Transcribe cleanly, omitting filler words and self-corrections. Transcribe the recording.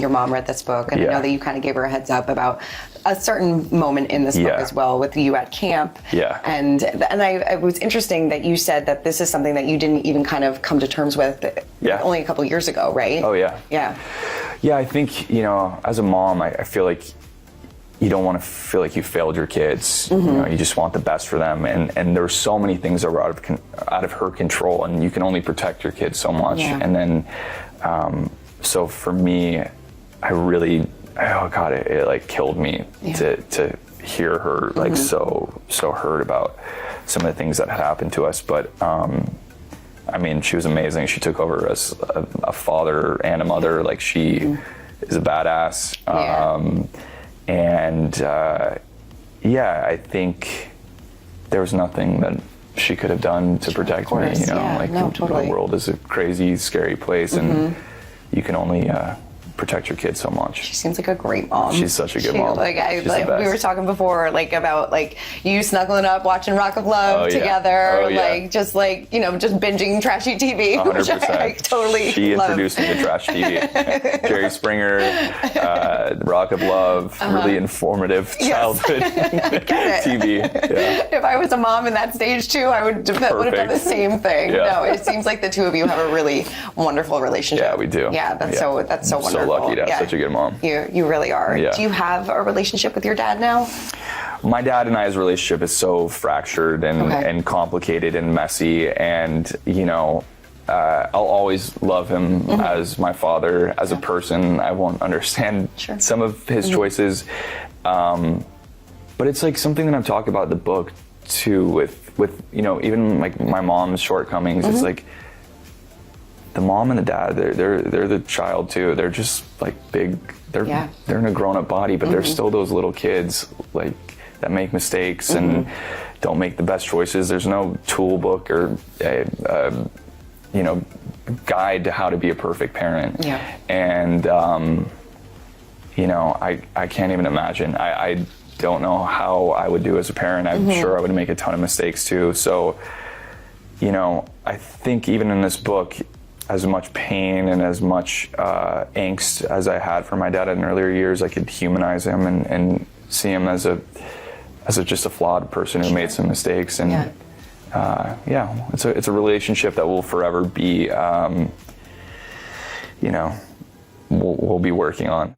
your mom read this book, and I Yeah. know that you kind of gave her a heads up about a certain moment in this book Yeah. as well with you at camp. Yeah. And it was interesting that you said that this is something that you didn't even kind of come to terms with only a couple of years ago, right? Oh, yeah. Yeah. Yeah, I think, as a mom, I feel like you don't want to feel like you failed your kids. You just want the best for them. And there's so many things that were out of her control, and you can only protect your kids so much. Yeah. And then, so for me, I really, it like killed me to hear her like so hurt about some of the things that had happened to us. But, she was amazing. She took over as a father and a mother. Like, she is a badass. I think there was nothing that she could have done to protect me. Totally. The world is a crazy, scary place, and you can only protect your kids so much. She seems like a great mom. She's such a good mom. We were talking before, about you snuggling up, watching Rock of Love together, just binging trashy TV, 100%. which I totally She love. introduced me to trash TV. Jerry Springer, Rock of Love, really informative childhood TV. Yeah. If I was a mom in that stage too, I would have done the same thing. Yeah. No, it seems like the two of you have a really wonderful relationship. Yeah, we do. Yeah, that's so wonderful. So lucky to have such a good mom. You really are. Yeah. Do you have a relationship with your dad now? My dad and I's relationship is so fractured and complicated and messy, and I'll always love him as my father. As a person, I won't understand some of his choices, but it's like something that I'm talking about in the book too. With even like my mom's shortcomings, it's like the mom and the dad, they're the child too. They're just like big. They're in a grown-up body, but they're still those little kids like that make mistakes and don't make the best choices. There's no tool book or guide to how to be a perfect parent. Yeah. And I can't even imagine. I don't know how I would do as a parent. I'm sure I would make a ton of mistakes too. So, I think even in this book, as much pain and as much angst as I had for my dad in earlier years, I could humanize him and see him as just a flawed person who made some mistakes. And it's a relationship that will forever be, we'll be working on.